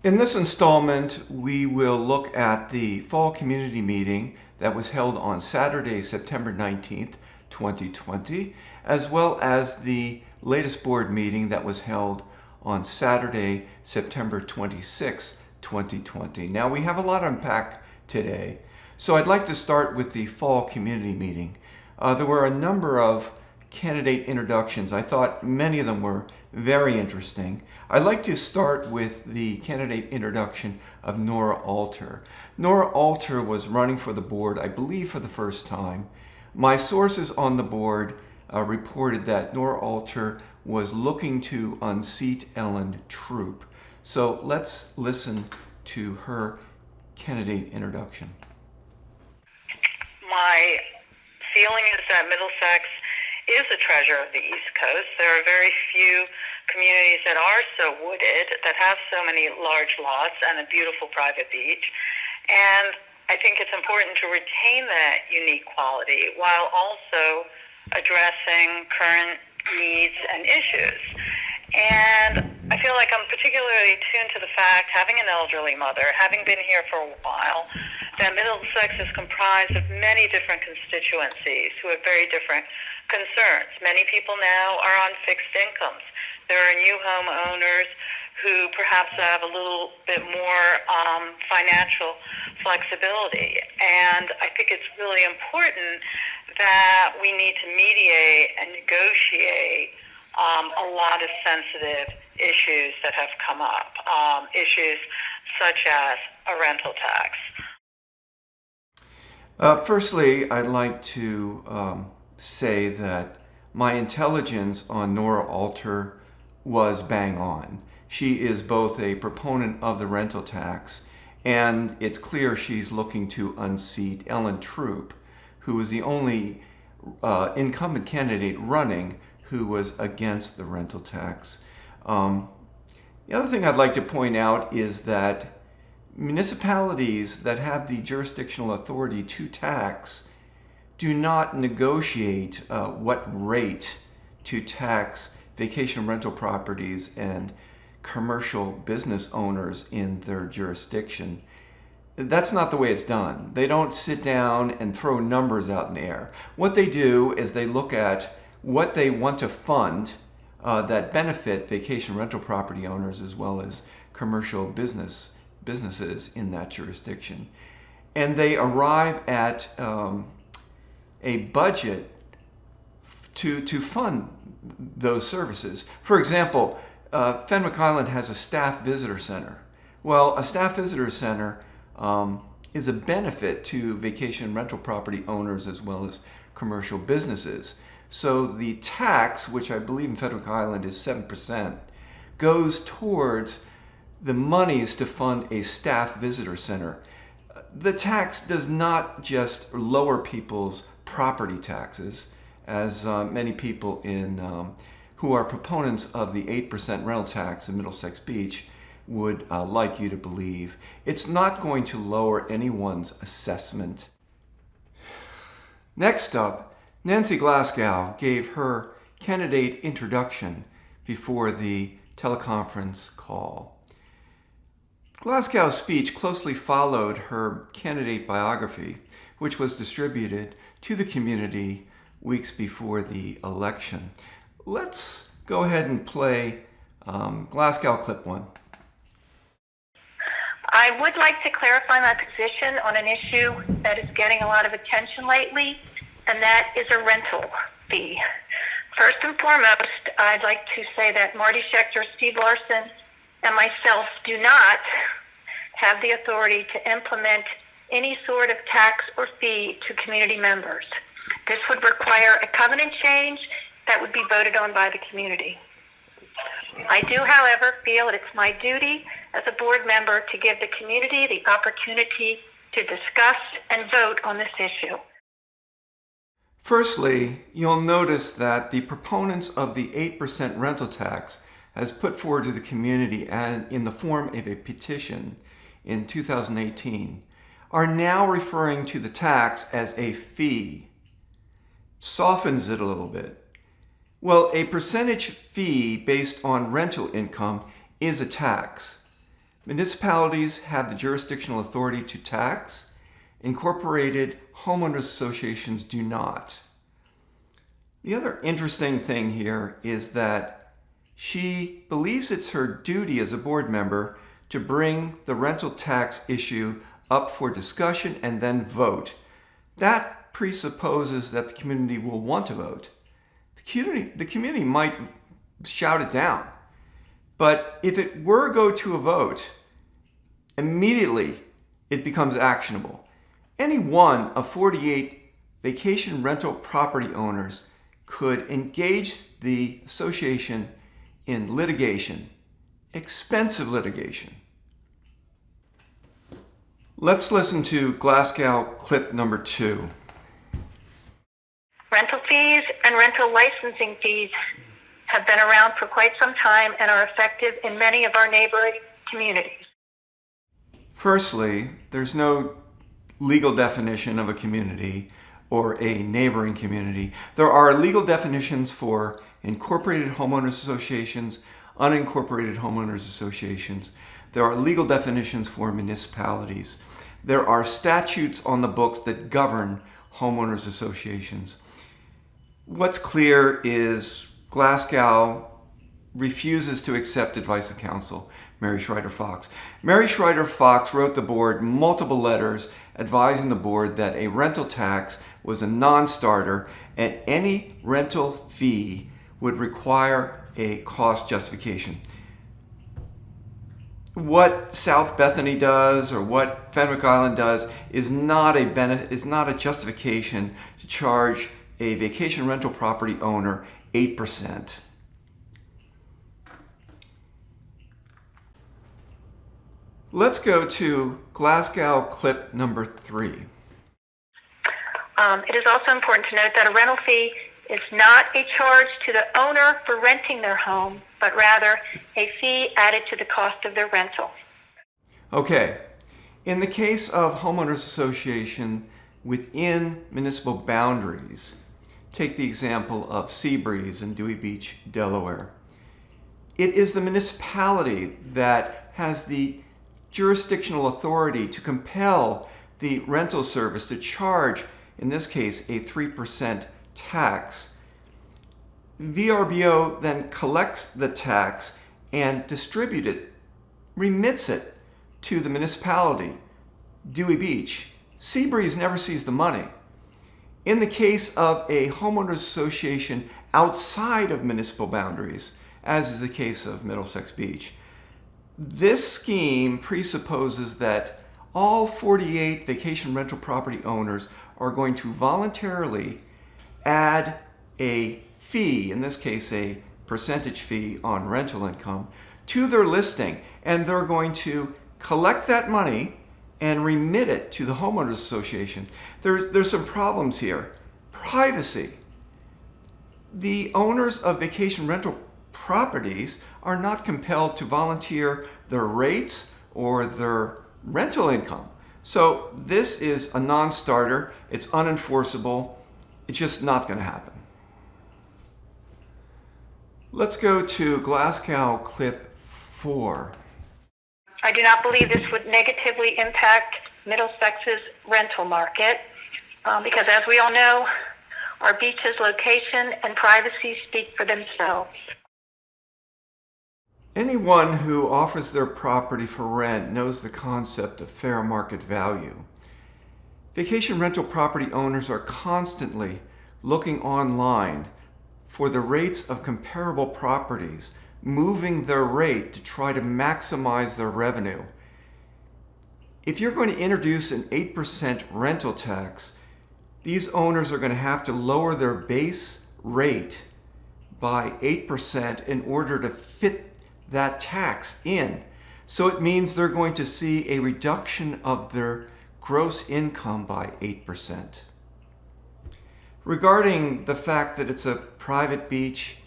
In this installment, we will look at the fall community meeting that was held on Saturday, September 19th, 2020, as well as the latest board meeting that was held on Saturday, September 26th, 2020. Now, we have a lot to unpack today, so I'd like to start with the fall community meeting. There were a number of candidate introductions. I thought many of them were very interesting. I'd like to start with the candidate introduction of Nora Alter. Nora Alter was running for the board, I believe, for the first time. My sources on the board reported that Nora Alter was looking to unseat Ellen Troop. So let's listen to her candidate introduction. My feeling is that Middlesex is a treasure of the East Coast. There are very few communities that are so wooded, that have so many large lots and a beautiful private beach. And I think it's important to retain that unique quality while also addressing current needs and issues. And I feel like I'm particularly tuned to the fact, having an elderly mother, having been here for a while, that Middlesex is comprised of many different constituencies who have very different concerns. Many people now are on fixed incomes. There are new homeowners who perhaps have a little bit more financial flexibility. And I think it's really important that we need to mediate and negotiate a lot of sensitive issues that have come up, issues such as a rental tax. Firstly, I'd like to say that my intelligence on Nora Alter was bang on. She is both a proponent of the rental tax, and it's clear she's looking to unseat Ellen Troop, who is the only incumbent candidate running who was against the rental tax. The other thing I'd like to point out is that municipalities that have the jurisdictional authority to tax do not negotiate what rate to tax vacation rental properties and commercial business owners in their jurisdiction. That's not the way it's done. They don't sit down and throw numbers out in the air. What they do is they look at what they want to fund that benefit vacation rental property owners as well as commercial businesses in that jurisdiction. And they arrive at a budget to fund those services. For example, Fenwick Island has a staff visitor center. Well, a staff visitor center is a benefit to vacation rental property owners as well as commercial businesses. So the tax, which I believe in Fenwick Island is 7%, goes towards the monies to fund a staff visitor center. The tax does not just lower people's property taxes, as many people who are proponents of the 8% rental tax in Middlesex Beach would like you to believe. It's not going to lower anyone's assessment. Next up, Nancy Glasgow gave her candidate introduction before the teleconference call. Glasgow's speech closely followed her candidate biography, which was distributed to the community weeks before the election. Let's go ahead and play Glasgow clip 1. I would like to clarify my position on an issue that is getting a lot of attention lately, and that is a rental fee. First and foremost, I'd like to say that Marty Schechter, Steve Larson, and myself do not have the authority to implement any sort of tax or fee to community members. This would require a covenant change that would be voted on by the community. I do, however, feel it's my duty as a board member to give the community the opportunity to discuss and vote on this issue. Firstly, you'll notice that the proponents of the 8% rental tax has put forward to the community and in the form of a petition in 2018 are now referring to the tax as a fee. Softens it a little bit. Well, a percentage fee based on rental income is a tax. Municipalities have the jurisdictional authority to tax. Incorporated homeowners associations do not. The other interesting thing here is that she believes it's her duty as a board member to bring the rental tax issue up for discussion and then vote. That presupposes that the community will want to vote. The community might shout it down. But if it were to go to a vote, immediately it becomes actionable. Any one of 48 vacation rental property owners could engage the association in litigation, expensive litigation. Let's listen to Glasgow clip number 2. Rental fees and rental licensing fees have been around for quite some time and are effective in many of our neighboring communities. Firstly, there's no legal definition of a community or a neighboring community. There are legal definitions for incorporated homeowners associations, unincorporated homeowners associations. There are legal definitions for municipalities. There are statutes on the books that govern homeowners associations. What's clear is Glasgow refuses to accept advice of counsel, Mary Schreider Fox. Mary Schreider Fox wrote the board multiple letters advising the board that a rental tax was a non-starter and any rental fee would require a cost justification. What South Bethany does or what Fenwick Island does is not a justification to charge a vacation rental property owner 8%. Let's go to Glasgow clip number 3. It is also important to note that a rental fee is not a charge to the owner for renting their home, but rather a fee added to the cost of their rental. Okay, in the case of homeowners association within municipal boundaries, take the example of Seabreeze in Dewey Beach, Delaware. It is the municipality that has the jurisdictional authority to compel the rental service to charge, in this case, a 3% tax. VRBO then collects the tax and distributes it, remits it to the municipality, Dewey Beach. Seabreeze never sees the money. In the case of a homeowners association outside of municipal boundaries, as is the case of Middlesex Beach, this scheme presupposes that all 48 vacation rental property owners are going to voluntarily add a fee, in this case a percentage fee on rental income, to their listing, and they're going to collect that money and remit it to the homeowners association. There's some problems here. Privacy. The owners of vacation rental properties are not compelled to volunteer their rates or their rental income. So this is a non-starter. It's unenforceable. It's just not going to happen. Let's go to Glasgow clip 4. I do not believe this would negatively impact Middlesex's rental market because, as we all know, our beach's location and privacy speak for themselves. Anyone who offers their property for rent knows the concept of fair market value. Vacation rental property owners are constantly looking online for the rates of comparable properties, moving their rate to try to maximize their revenue. If you're going to introduce an 8% rental tax, these owners are going to have to lower their base rate by 8% in order to fit that tax in. So it means they're going to see a reduction of their gross income by 8%. Regarding the fact that it's a private beach,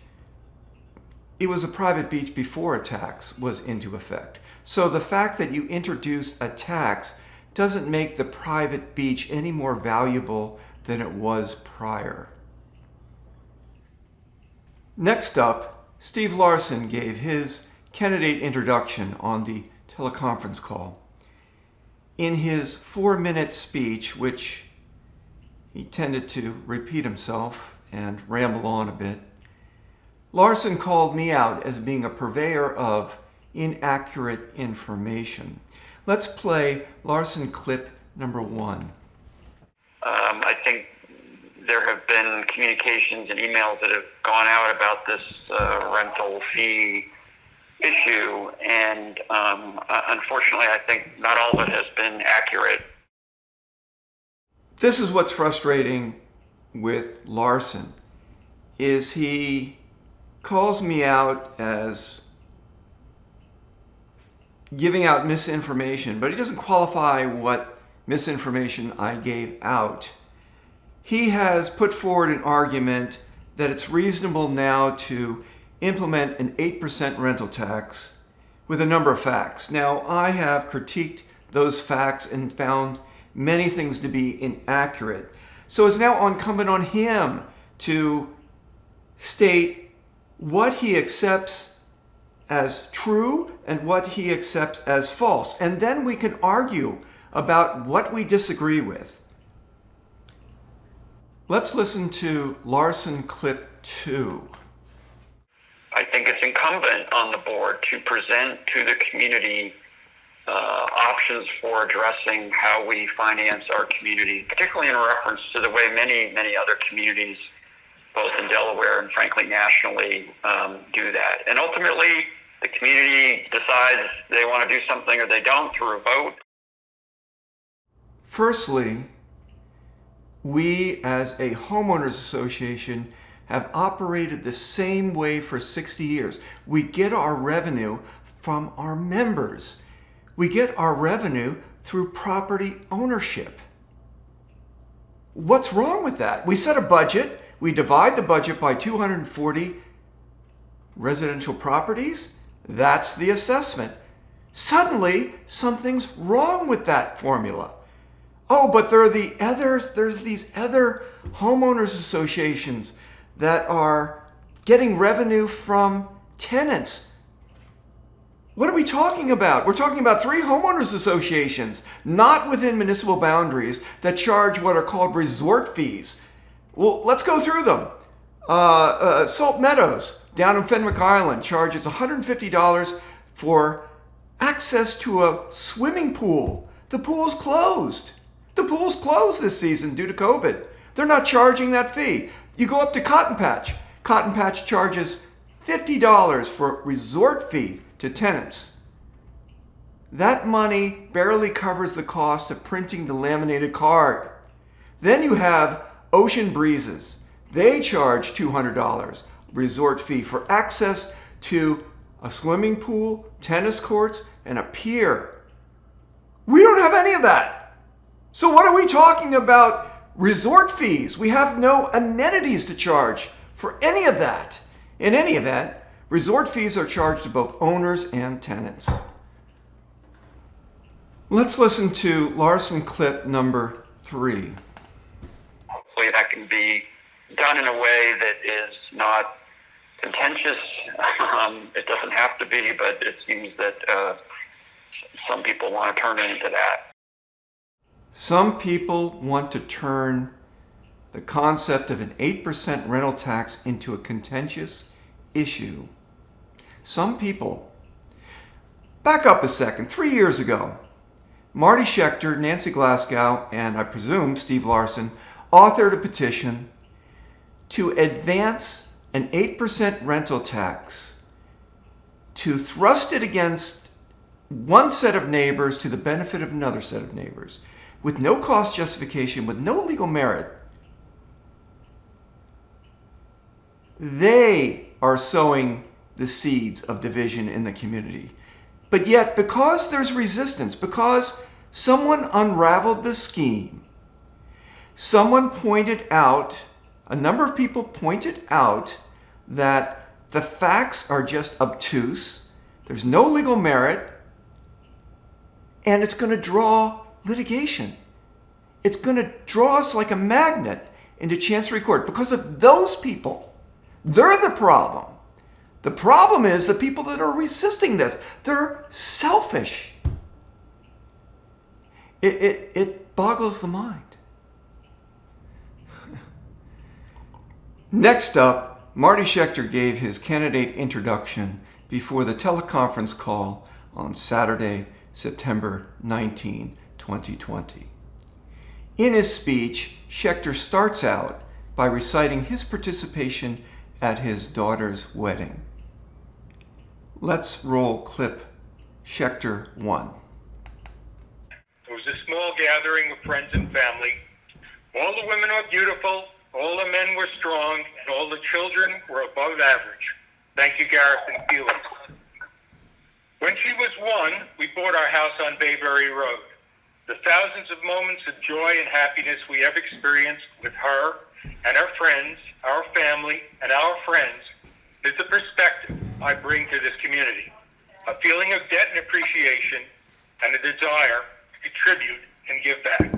it was a private beach before a tax was into effect. So the fact that you introduce a tax doesn't make the private beach any more valuable than it was prior. Next up, Steve Larson gave his candidate introduction on the teleconference call. In his 4-minute speech, which he tended to repeat himself and ramble on a bit, Larson called me out as being a purveyor of inaccurate information. Let's play Larson clip number 1. I think there have been communications and emails that have gone out about this rental fee issue, and unfortunately, I think not all of it has been accurate. This is what's frustrating with Larson, is he calls me out as giving out misinformation, but he doesn't qualify what misinformation I gave out. He has put forward an argument that it's reasonable now to implement an 8% rental tax with a number of facts. Now, I have critiqued those facts and found many things to be inaccurate. So it's now incumbent on him to state what he accepts as true and what he accepts as false. And then we can argue about what we disagree with. Let's listen to Larson clip 2. I think it's incumbent on the board to present to the community options for addressing how we finance our community, particularly in reference to the way many other communities, both in Delaware and frankly nationally, do that. And ultimately, the community decides they want to do something or they don't through a vote. Firstly, we as a homeowners association have operated the same way for 60 years. We get our revenue from our members. We get our revenue through property ownership. What's wrong with that? We set a budget. We divide the budget by 240 residential properties. That's the assessment. Suddenly, something's wrong with that formula. Oh, but there's these other homeowners associations that are getting revenue from tenants. What are we talking about? We're talking about 3 homeowners associations, not within municipal boundaries, that charge what are called resort fees. Well, let's go through them. Salt Meadows down in Fenwick Island charges $150 for access to a swimming pool. The pool's closed. The pool's closed this season due to COVID. They're not charging that fee. You go up to Cotton Patch. Cotton Patch charges $50 for resort fee to tenants. That money barely covers the cost of printing the laminated card. Then you have Ocean Breezes. They charge $200 resort fee for access to a swimming pool, tennis courts, and a pier. We don't have any of that. So what are we talking about resort fees? We have no amenities to charge for any of that. In any event, resort fees are charged to both owners and tenants. Let's listen to Larson clip number 3. Hopefully that can be done in a way that is not contentious. It doesn't have to be, but it seems that some people want to turn it into that. Some people want to turn the concept of an 8% rental tax into a contentious issue. Some people. Back up a second. 3 years ago, Marty Schechter, Nancy Glasgow, and I presume Steve Larson authored a petition to advance an 8% rental tax, to thrust it against one set of neighbors to the benefit of another set of neighbors, with no cost justification, with no legal merit. They are sowing the seeds of division in the community. But yet, because there's resistance, because someone unraveled the scheme, someone pointed out, a number of people pointed out that the facts are just obtuse, there's no legal merit, and it's going to draw litigation. It's going to draw us like a magnet into Chancery Court because of those people. They're the problem. The problem is the people that are resisting this, they're selfish. It boggles the mind. Next up, Marty Schechter gave his candidate introduction before the teleconference call on Saturday, September 19, 2020. In his speech, Schechter starts out by reciting his participation at his daughter's wedding. Let's roll clip Schechter 1. It was a small gathering of friends and family. All the women were beautiful, all the men were strong, and all the children were above average. Thank you, Gareth and Felix. When she was 1, we bought our house on Bayberry Road. The thousands of moments of joy and happiness we have experienced with her and our friends, our family, and our friends is the perspective I bring to this community. A feeling of debt and appreciation and a desire to contribute and give back.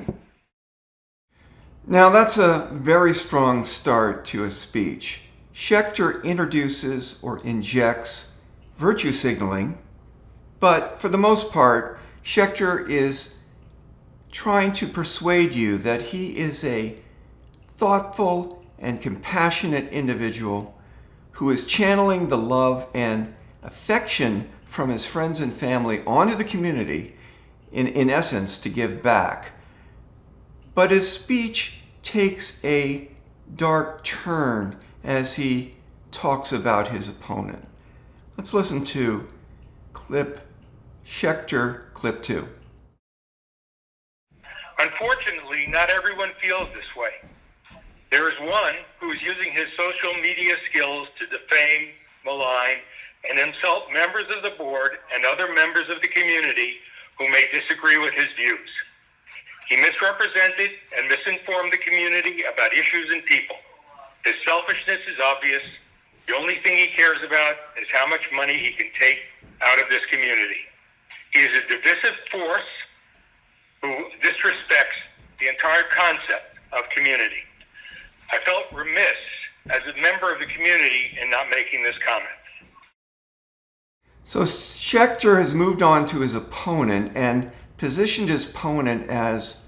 Now that's a very strong start to a speech. Schechter introduces or injects virtue signaling, but for the most part, Schechter is trying to persuade you that he is a thoughtful and compassionate individual who is channeling the love and affection from his friends and family onto the community, in essence, to give back. But his speech takes a dark turn as he talks about his opponent. Let's listen to clip Schechter, clip 2. Unfortunately, not everyone feels this way. There is one who is using his social media skills to defame, malign, and insult members of the board and other members of the community who may disagree with his views. He misrepresented and misinformed the community about issues and people. His selfishness is obvious. The only thing he cares about is how much money he can take out of this community. He is a divisive force who disrespects the entire concept of community. I felt remiss as a member of the community in not making this comment. So Schechter has moved on to his opponent and positioned his opponent as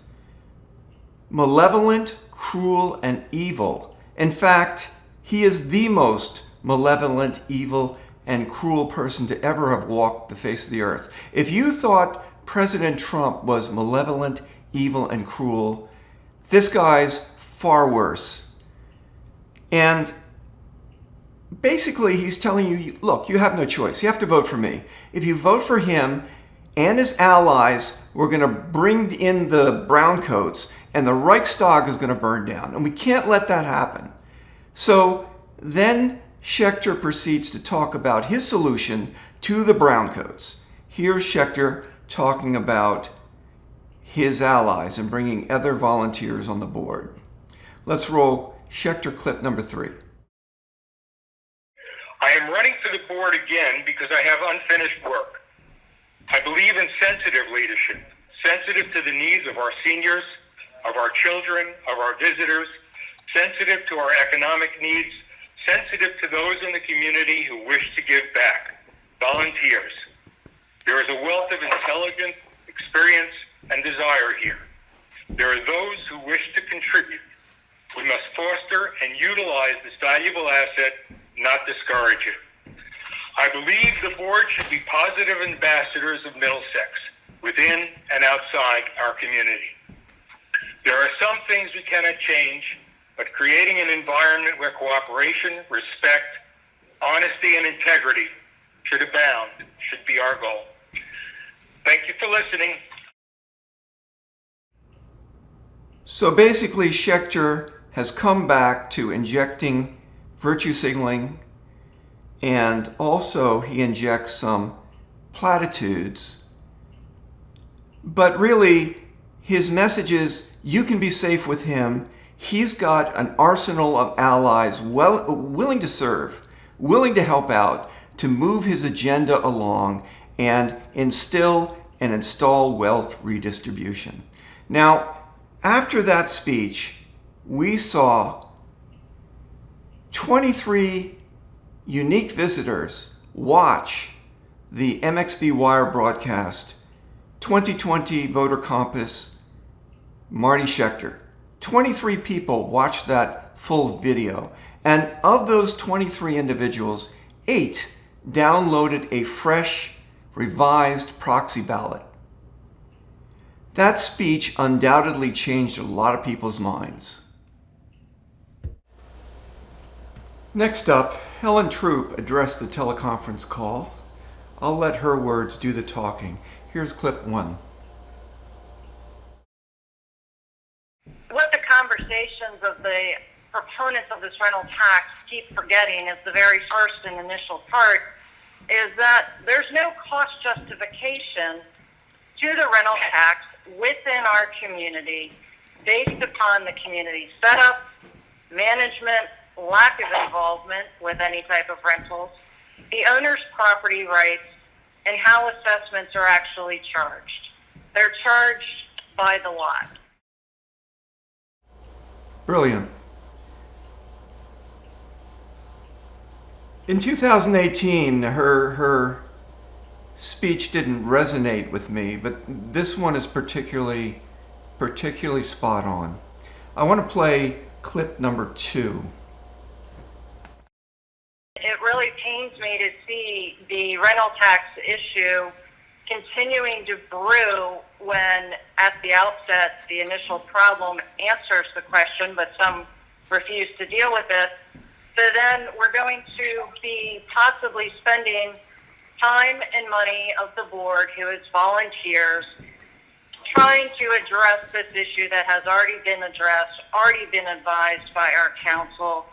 malevolent, cruel, and evil. In fact, he is the most malevolent, evil, and cruel person to ever have walked the face of the earth. If you thought President Trump was malevolent, evil, and cruel, this guy's far worse. And basically, he's telling you, look, you have no choice. You have to vote for me. If you vote for him and his allies, we're going to bring in the browncoats and the Reichstag is going to burn down. And we can't let that happen. So then Schechter proceeds to talk about his solution to the browncoats. Here's Schechter talking about his allies and bringing other volunteers on the board. Let's roll Schechter clip number 3. I am running for the board again because I have unfinished work. I believe in sensitive leadership, sensitive to the needs of our seniors, of our children, of our visitors, sensitive to our economic needs, sensitive to those in the community who wish to give back, volunteers. There is a wealth of intelligence, experience, and desire here. There are those who wish to contribute. We must foster and utilize this valuable asset, not discourage it. I believe the board should be positive ambassadors of Middlesex, within and outside our community. There are some things we cannot change, but creating an environment where cooperation, respect, honesty, and integrity should abound should be our goal. Thank you for listening. So basically, Schechter has come back to injecting virtue signaling, and also he injects some platitudes. But really, his message is, you can be safe with him. He's got an arsenal of allies willing to serve, willing to help out, to move his agenda along and instill and install wealth redistribution. Now, after that speech, we saw 23 unique visitors watch the MXB Wire broadcast 2020 Voter Compass Marty Schechter. 23 people watched that full video. And of those 23 individuals, 8 downloaded a fresh, revised proxy ballot. That speech undoubtedly changed a lot of people's minds. Next up, Helen Troop addressed the teleconference call. I'll let her words do the talking. Here's clip 1. What the conversations of the proponents of this rental tax keep forgetting is the very first and initial part, is that there's no cost justification to the rental tax within our community based upon the community setup, management, lack of involvement with any type of rentals, the owner's property rights, and how assessments are actually charged. They're charged by the lot. Brilliant. In 2018, her speech didn't resonate with me, but this one is particularly spot on. I want to play clip number 2. It really pains me to see the rental tax issue continuing to brew when at the outset the initial problem answers the question, but some refuse to deal with it. So then we're going to be possibly spending time and money of the board, who is volunteers, trying to address this issue that has already been addressed, already been advised by our council,